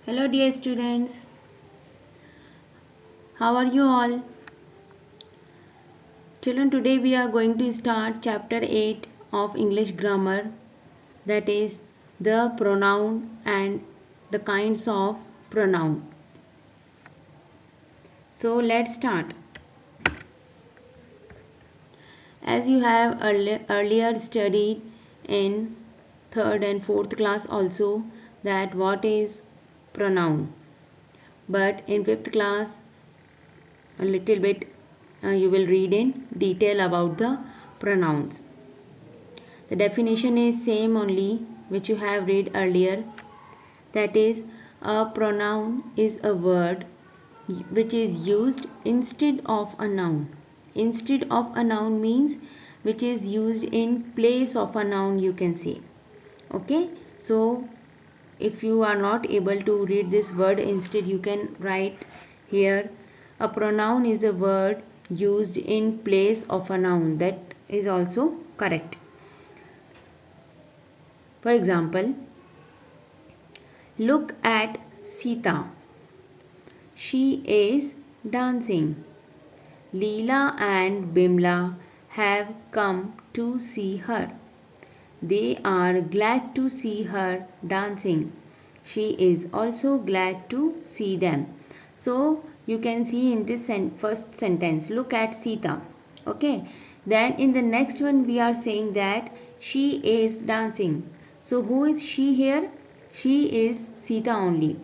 Hello dear students, how are you all? Children, today we are going to start chapter 8 of English grammar, that is the pronoun and the kinds of pronoun. So let's start. As you have earlier studied in 3rd and 4th class also that what is pronoun, but in 5th class a little bit you will read in detail about the pronouns. The definition is same only which you have read earlier, that is a pronoun is a word which is used instead of a noun. Instead of a noun means which is used in place of a noun, you can say. Okay, so if you are not able to read this word, instead you can write here, a pronoun is a word used in place of a noun. That is also correct. For example, look at Sita. She is dancing. Leela and Bimla have come to see her. They are glad to see her dancing. She is also glad to see them. So you can see in this first sentence, look at Sita. Okay. Then in the next one we are saying that she is dancing. So who is she here? She is Sita only.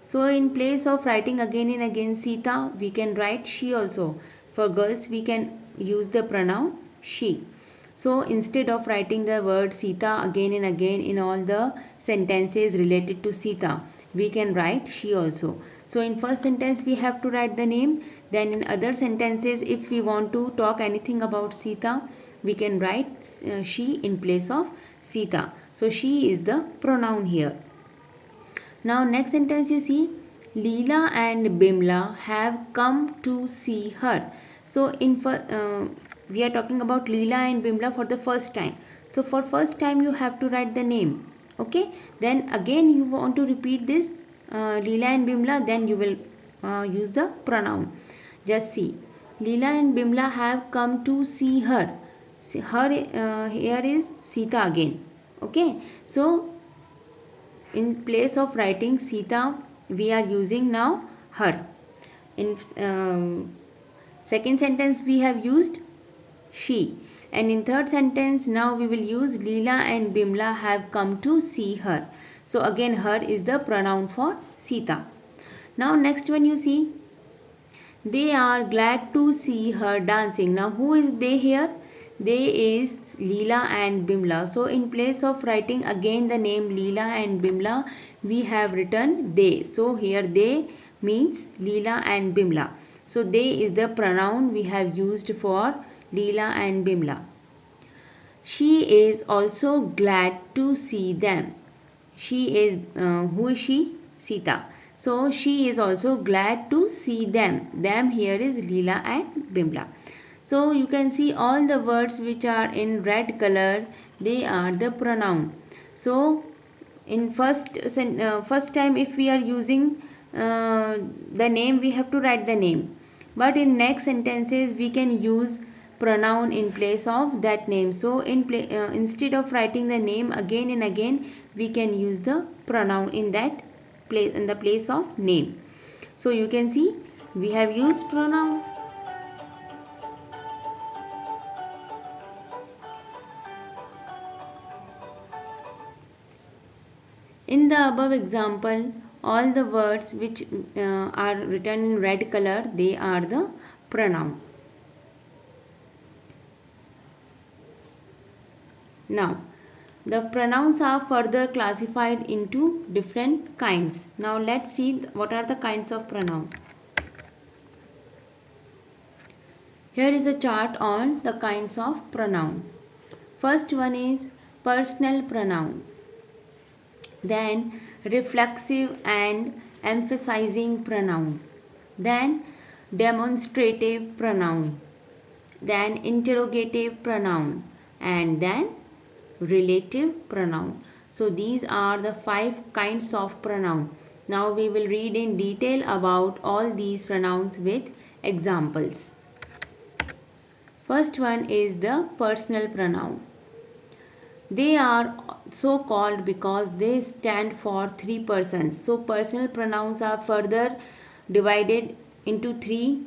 So in place of writing again and again Sita, we can write she also. For girls we can use the pronoun she. So instead of writing the word Sita again and again in all the sentences related to Sita, we can write she also. So in first sentence we have to write the name. Then in other sentences, if we want to talk anything about Sita, we can write she in place of Sita. So she is the pronoun here. Now next sentence you see, Leela and Bimla have come to see her. So we are talking about Leela and Bimla for the first time. So for first time you have to write the name. Okay. Then again you want to repeat this Leela and Bimla, then you will use the pronoun. Just see. Leela and Bimla have come to see her. See, her here is Sita again. Okay. So in place of writing Sita, we are using now her. In second sentence we have used she, and in third sentence now we will use Leela and Bimla have come to see her. So again her is the pronoun for Sita. Now next one you see, they are glad to see her dancing. Now who is they here? They is Leela and Bimla. So in place of writing again the name Leela and Bimla, we have written they. So here they means Leela and Bimla. So they is the pronoun we have used for Leela and Bimla. She is also glad to see them. She is, who is she? Sita. So she is also glad to see them. Them here is Leela and Bimla. So you can see all the words which are in red color, they are the pronoun. So in first time if we are using the name, we have to write the name. But in next sentences we can use pronoun in place of that name. So instead of writing the name again and again, we can use the pronoun in that place, in the place of name. So you can see we have used pronoun. In the above example, all the words which are written in red color, they are the pronoun. Now, the pronouns are further classified into different kinds. Now, let's see what are the kinds of pronoun. Here is a chart on the kinds of pronoun. First one is personal pronoun. Then reflexive and emphasizing pronoun. Then demonstrative pronoun. Then interrogative pronoun. And then relative pronoun. So these are the 5 kinds of pronoun. Now we will read in detail about all these pronouns with examples. First one is the personal pronoun. They are so called because they stand for three persons. So personal pronouns are further divided into three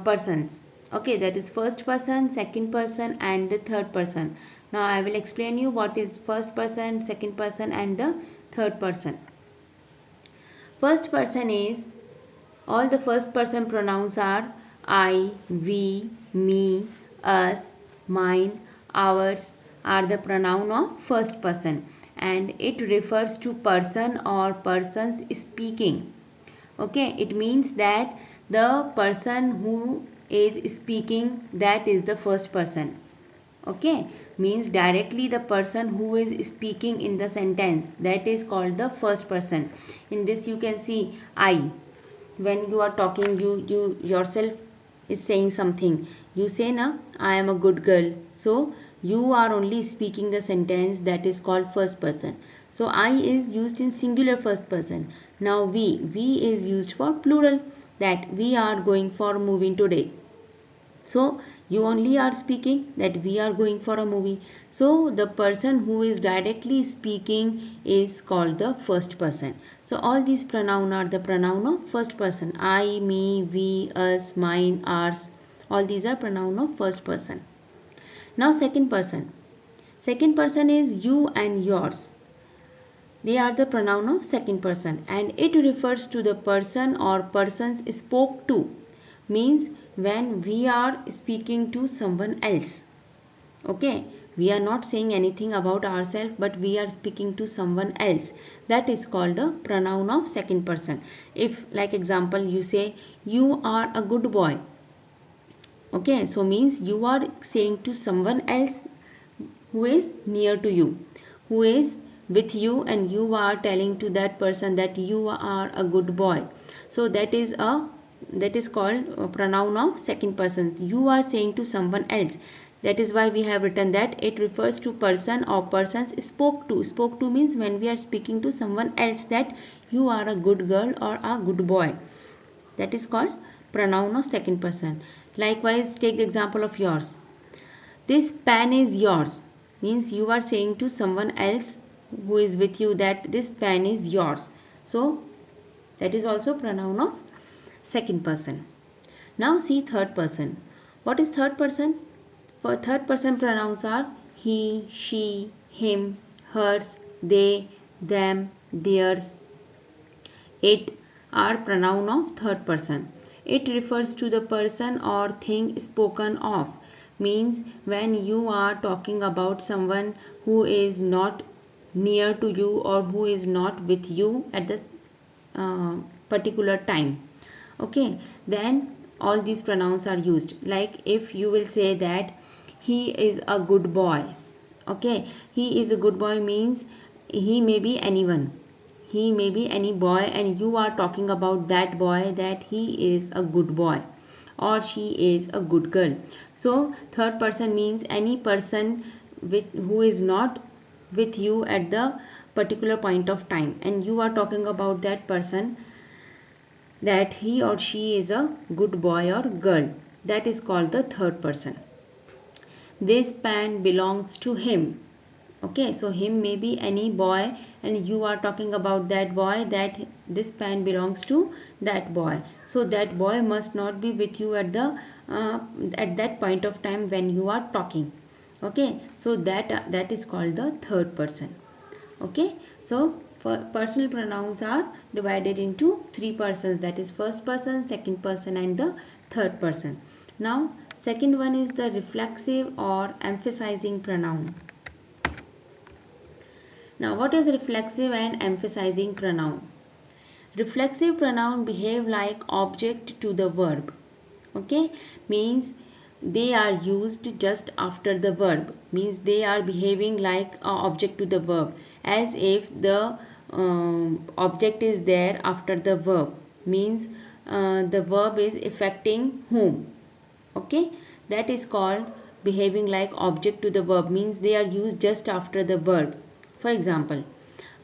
persons. Okay, that is first person, second person and the third person. Now I will explain you what is first person, second person and the third person. First person is, all the first person pronouns are I, we, me, us, mine, ours are the pronoun of first person, and it refers to person or persons speaking. Okay, it means that the person who is speaking, that is the first person. Okay, means directly the person who is speaking in the sentence, that is called the first person. In this you can see I. When you are talking, you yourself is saying something. You say na, I am a good girl. So you are only speaking the sentence, that is called first person. So I is used in singular first person. Now we is used for plural, that we are going for moving today. So you only are speaking that we are going for a movie. So the person who is directly speaking is called the first person. So all these pronouns are the pronoun of first person. I, me, we, us, mine, ours. All these are pronoun of first person. Now second person. Second person is you and yours. They are the pronoun of second person, and it refers to the person or persons spoke to. Means when we are speaking to someone else. Okay, we are not saying anything about ourselves, but we are speaking to someone else. That is called a pronoun of second person. If, like example, you say you are a good boy. Okay, so means you are saying to someone else who is near to you, who is with you, and you are telling to that person that you are a good boy. So that is called a pronoun of second person. You are saying to someone else. That is why we have written that it refers to person or persons spoke to. Spoke to means when we are speaking to someone else, that you are a good girl or a good boy. That is called pronoun of second person. Likewise, take the example of yours. This pen is yours. Means you are saying to someone else who is with you that this pen is yours. So that is also pronoun of second person. Now see third person. What is third person? For third person pronouns are he, she, him, hers, they, them, theirs. It are pronoun of third person. It refers to the person or thing spoken of. Means when you are talking about someone who is not near to you or who is not with you at the particular time. Okay, then all these pronouns are used. Like if you will say that he is a good boy. Okay, he is a good boy means he may be anyone. He may be any boy, and you are talking about that boy, that he is a good boy or she is a good girl. So third person means any person who is not with you at the particular point of time, and you are talking about that person that he or she is a good boy or girl. That is called the third person. This pen belongs to him. Okay, so him may be any boy, and you are talking about that boy, that this pen belongs to that boy. So that boy must not be with you at that point of time when you are talking. Okay, so that is called the third person. Okay, so personal pronouns are divided into three persons, that is first person, second person and the third person. Now second one is the reflexive or emphasizing pronoun. Now what is reflexive and emphasizing pronoun? Reflexive pronoun behave like object to the verb. Okay, means they are used just after the verb. Means they are behaving like an object to the verb, as if the object is there after the verb. Means the verb is affecting whom. Okay, that is called behaving like object to the verb. Means they are used just after the verb. For example,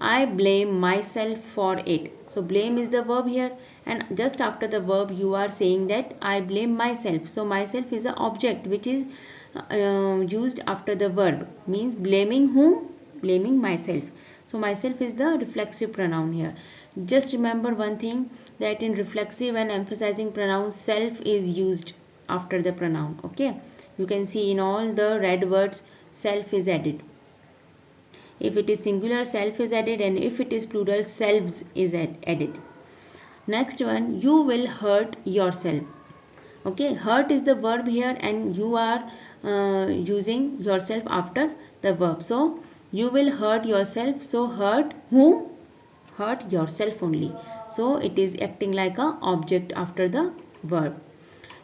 I blame myself for it. So blame is the verb here, and just after the verb you are saying that I blame myself. So myself is an object which is used after the verb, means blaming whom? Blaming myself. So myself is the reflexive pronoun here. Just remember one thing, that in reflexive and emphasizing pronouns, self is used after the pronoun. Okay, you can see in all the red words self is added. If it is singular, self is added, and if it is plural, selves is added. Next one, you will hurt yourself. Okay, hurt is the verb here, and you are using yourself after the verb. So you will hurt yourself. So hurt whom? Hurt yourself only. So it is acting like a object after the verb.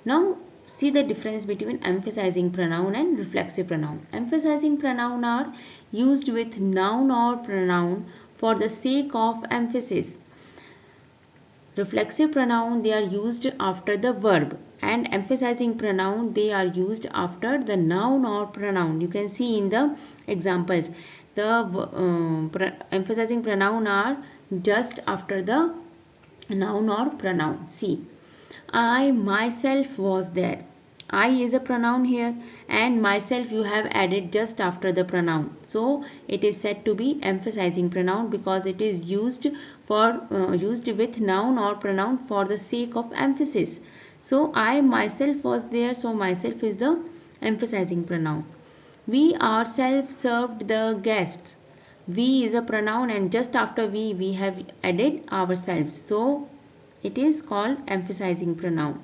Now see the difference between emphasizing pronoun and reflexive pronoun. Emphasizing pronoun are used with noun or pronoun for the sake of emphasis. Reflexive pronoun, they are used after the verb, and emphasizing pronoun, they are used after the noun or pronoun. You can see in the examples, the emphasizing pronoun are just after the noun or pronoun. See, I myself was there. I is a pronoun here, and myself you have added just after the pronoun. So it is said to be emphasizing pronoun because it is used with noun or pronoun for the sake of emphasis. So I myself was there. So myself is the emphasizing pronoun. We ourselves served the guests. We is a pronoun, and just after we have added ourselves. So it is called emphasizing pronoun.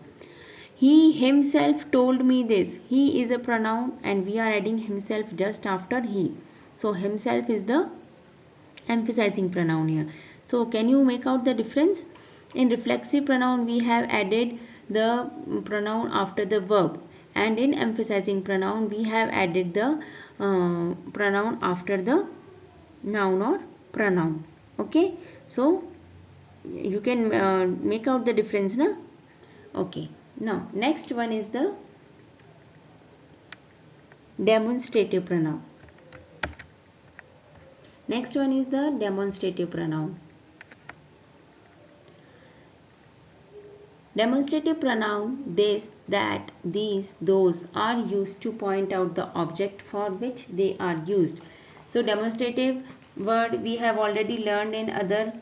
He himself told me this. He is a pronoun, and we are adding himself just after he. So himself is the emphasizing pronoun here. So can you make out the difference? In reflexive pronoun we have added the pronoun after the verb, and in emphasizing pronoun we have added the pronoun after the noun or pronoun. Okay, so you can make out the difference, na? Okay, now next one is the demonstrative pronoun. Next one is the demonstrative pronoun. Demonstrative pronoun, this, that, these, those are used to point out the object for which they are used. So demonstrative word we have already learned in other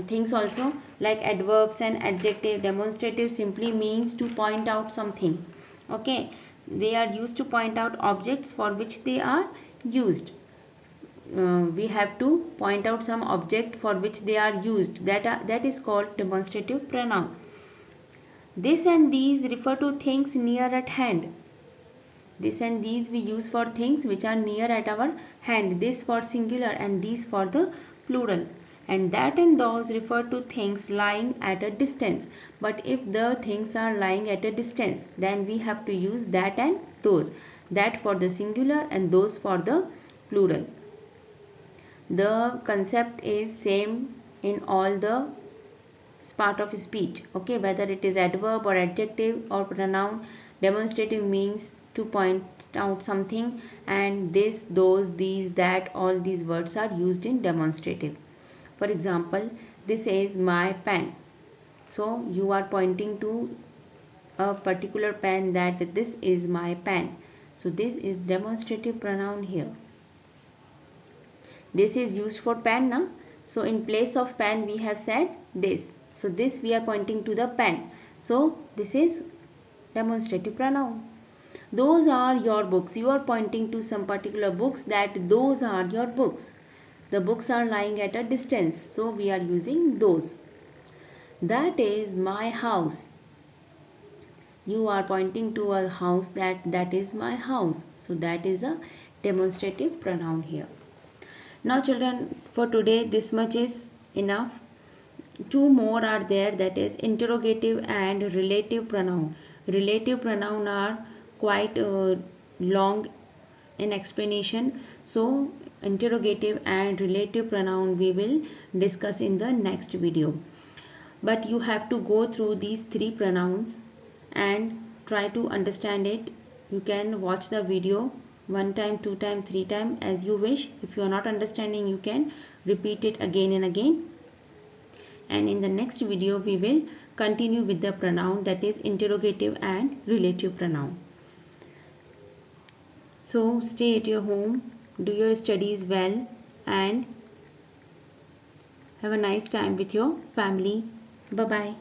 things also, like adverbs and adjective. Demonstrative simply means to point out something. Okay, they are used to point out objects for which they are used. We have to point out some object for which they are used. That is called demonstrative pronoun. This and these refer to things near at hand. This and these we use for things which are near at our hand. This for singular and these for the plural. And that and those refer to things lying at a distance. But if the things are lying at a distance, then we have to use that and those. That for the singular and those for the plural. The concept is same in all the part of speech. Okay, whether it is adverb or adjective or pronoun, demonstrative means to point out something, and this, those, these, that, all these words are used in demonstrative. For example, this is my pen. So you are pointing to a particular pen, that this is my pen. So this is demonstrative pronoun here. This is used for pen, na? So in place of pen we have said this. So this we are pointing to the pen. So this is demonstrative pronoun. Those are your books. You are pointing to some particular books, that those are your books. The books are lying at a distance. So we are using those. That is my house. You are pointing to a house, that is my house. So that is a demonstrative pronoun here. Now children, for today this much is enough. Two more are there, that is interrogative and relative pronoun. Relative pronoun are quite long in explanation. So interrogative and relative pronoun we will discuss in the next video. But you have to go through these three pronouns and try to understand it. You can watch the video one time, two time, three time, as you wish. If you are not understanding, you can repeat it again and again. And in the next video we will continue with the pronoun, that is interrogative and relative pronoun. So stay at your home, do your studies well, and have a nice time with your family. Bye bye.